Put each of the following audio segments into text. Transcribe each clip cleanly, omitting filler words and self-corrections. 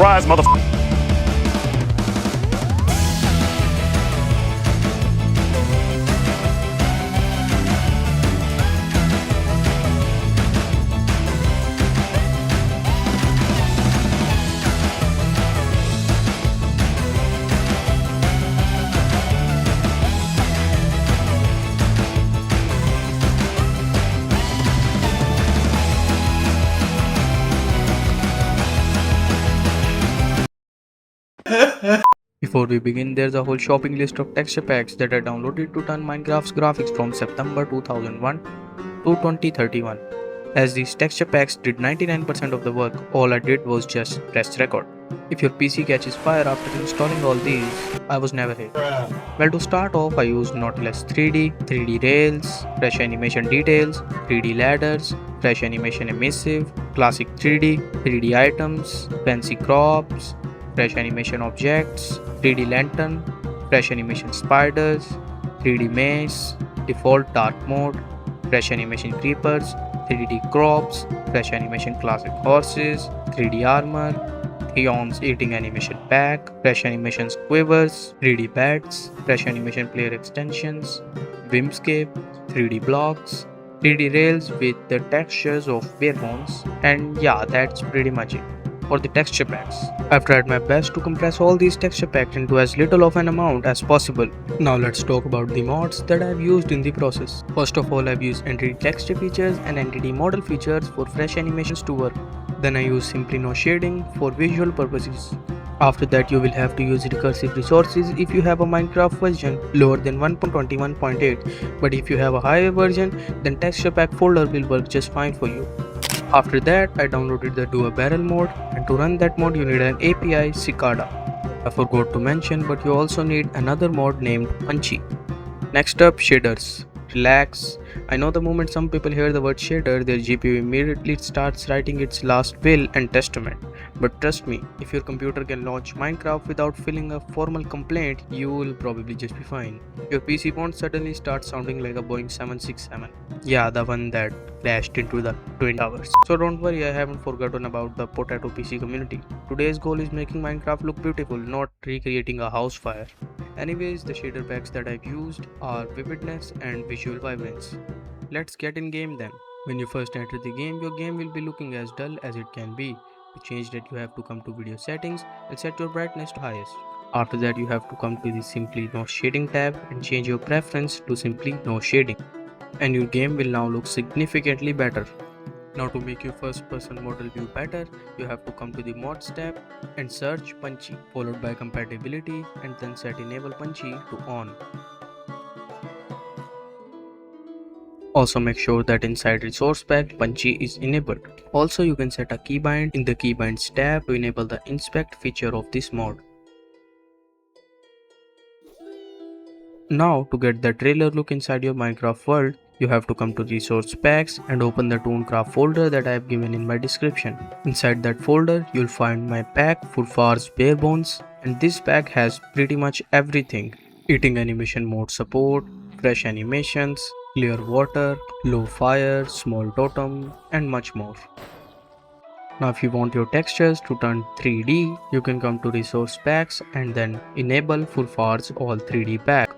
Surprise, motherfucker! Before we begin, there's a whole shopping list of texture packs that I downloaded to turn Minecraft's graphics from September 2001 to 2031. As these texture packs did 99% of the work, all I did was just press record. If your PC catches fire after installing all these, I was never here. Well, to start off, I used Nautilus 3D, 3D Rails, Fresh Animation Details, 3D Ladders, Fresh Animation Emissive, Classic 3D, 3D Items, Fancy Crops, Fresh Animation Objects, 3D Lantern, Fresh Animation Spiders, 3D Maze, Default Dark Mode, Fresh Animation Creepers, 3D Crops, Fresh Animation Classic Horses, 3D Armor, Theon's Eating Animation Pack, Fresh Animation Quivers, 3D Bats, Fresh Animation Player Extensions, Vimscape, 3D Blocks, 3D Rails with the textures of bare bones, and yeah, that's pretty much it for the texture packs. I've tried my best to compress all these texture packs into as little of an amount as possible. Now let's talk about the mods that I've used in the process. First of all, I've used entity texture features and entity model features for fresh animations to work. Then I use simply no shading for visual purposes. After that, you will have to use recursive resources if you have a Minecraft version lower than 1.21.8, but if you have a higher version, then texture pack folder will work just fine for you. After that, I downloaded the Do a Barrel mode, and to run that mode you need an API Cicada. I forgot to mention, but you also need another mod named Punchy. Next up, shaders. Relax. I know the moment some people hear the word shader, their GPU immediately starts writing its last will and testament. But trust me, if your computer can launch Minecraft without filing a formal complaint, you will probably just be fine. Your PC won't suddenly start sounding like a Boeing 767. Yeah, the one that crashed into the Twin Towers. So don't worry, I haven't forgotten about the Potato PC community. Today's goal is making Minecraft look beautiful, not recreating a house fire. Anyways, the shader packs that I've used are Vividness and Visual Vibrance. Let's get in game then. When you first enter the game, your game will be looking as dull as it can be. To change that, you have to come to video settings and set your brightness to highest. After that, you have to come to the Simply No Shading tab and change your preference to Simply No Shading. And your game will now look significantly better. Now to make your first person model view better, you have to come to the mods tab and search Punchy, followed by compatibility, and then set enable Punchy to on. Also make sure that inside resource pack Punchy is enabled. Also you can set a keybind in the keybinds tab to enable the inspect feature of this mod. Now to get the trailer look inside your Minecraft world, you have to come to resource packs and open the Tooncraft folder that I have given in my description. Inside that folder, you'll find my pack FurFar's Bare Bones, and this pack has pretty much everything. Eating animation mode support, fresh animations, clear water, low fire, small totem, and much more. Now if you want your textures to turn 3D, you can come to resource packs and then enable FurFar's all 3D pack.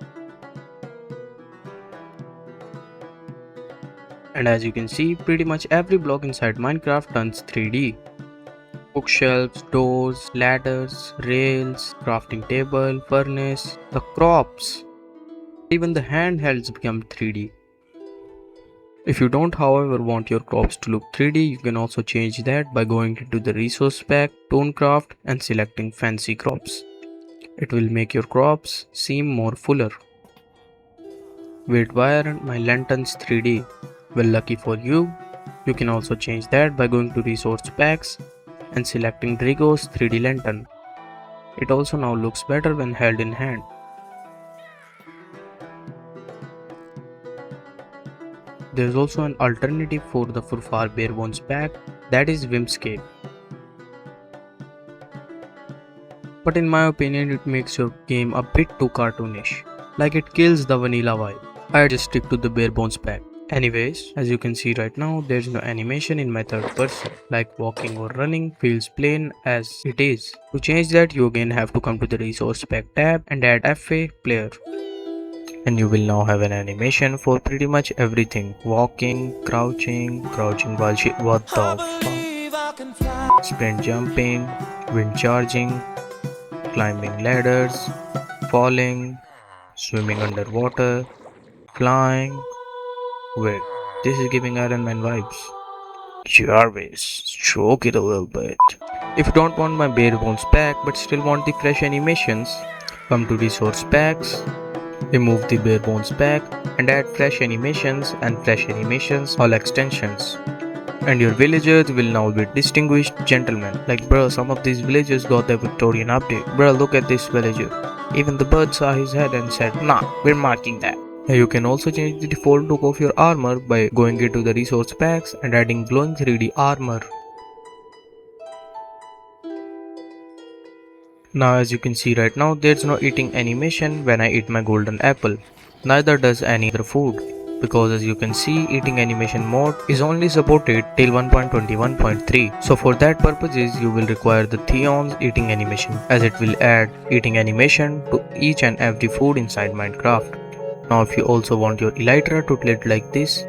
And as you can see, pretty much every block inside Minecraft turns 3D. Bookshelves, doors, ladders, rails, crafting table, furnace, the crops. Even the handhelds become 3D. If you don't however want your crops to look 3D, you can also change that by going into the resource pack, Tooncraft, and selecting fancy crops. It will make your crops seem more fuller. Wait, why aren't my lanterns 3D? Well, lucky for you, you can also change that by going to resource packs and selecting Drigo's 3D lantern. It also now looks better when held in hand. There's also an alternative for the FurFar Bare Bones pack, that is Vimscape. But in my opinion, it makes your game a bit too cartoonish, like it kills the vanilla vibe. I just stick to the Bare Bones pack. Anyways, as you can see right now, there's no animation in my third person, like walking or running feels plain as it is. To change that, you again have to come to the resource pack tab and add FA player. And you will now have an animation for pretty much everything. Walking, crouching while what the fuck? Sprint jumping, wind charging, climbing ladders, falling, swimming underwater, flying. Wait, this is giving Iron Man vibes. Jarvis, stroke it a little bit. If you don't want my bare bones pack but still want the fresh animations, come to resource packs, remove the bare bones pack and add fresh animations and fresh animations all extensions. And your villagers will now be distinguished gentlemen. Like bruh, some of these villagers got the Victorian update. Bruh, look at this villager. Even the bird saw his head and said, nah, we're marking that. You can also change the default look of your armor by going into the resource packs and adding glowing 3D armor. Now as you can see right now, there's no eating animation when I eat my golden apple. Neither does any other food. Because as you can see, eating animation mode is only supported till 1.21.3. So for that purposes, you will require the Theon's eating animation, as it will add eating animation to each and every food inside Minecraft. Now if you also want your elytra to tilt like this,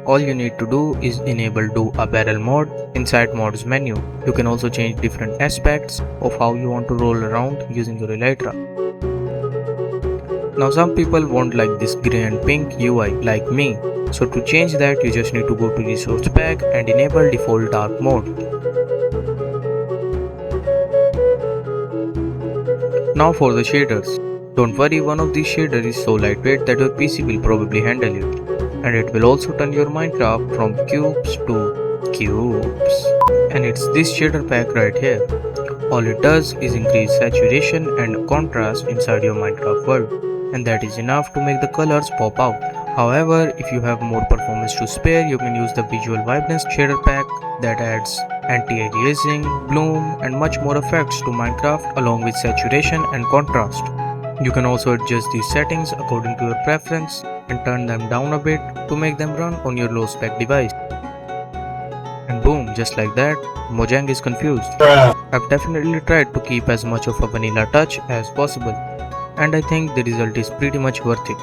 all you need to do is enable do a barrel mode inside mods menu. You can also change different aspects of how you want to roll around using your elytra. Now some people won't like this grey and pink UI like me, so to change that you just need to go to resource pack and enable default dark mode. Now for the shaders. Don't worry, one of these shaders is so lightweight that your PC will probably handle it. And it will also turn your Minecraft from cubes to cubes. And it's this shader pack right here. All it does is increase saturation and contrast inside your Minecraft world. And that is enough to make the colors pop out. However, if you have more performance to spare, you can use the Visual Vibrance shader pack that adds anti-aliasing, bloom and much more effects to Minecraft along with saturation and contrast. You can also adjust these settings according to your preference and turn them down a bit to make them run on your low spec device. And boom, just like that, Mojang is confused. I've definitely tried to keep as much of a vanilla touch as possible, and I think the result is pretty much worth it.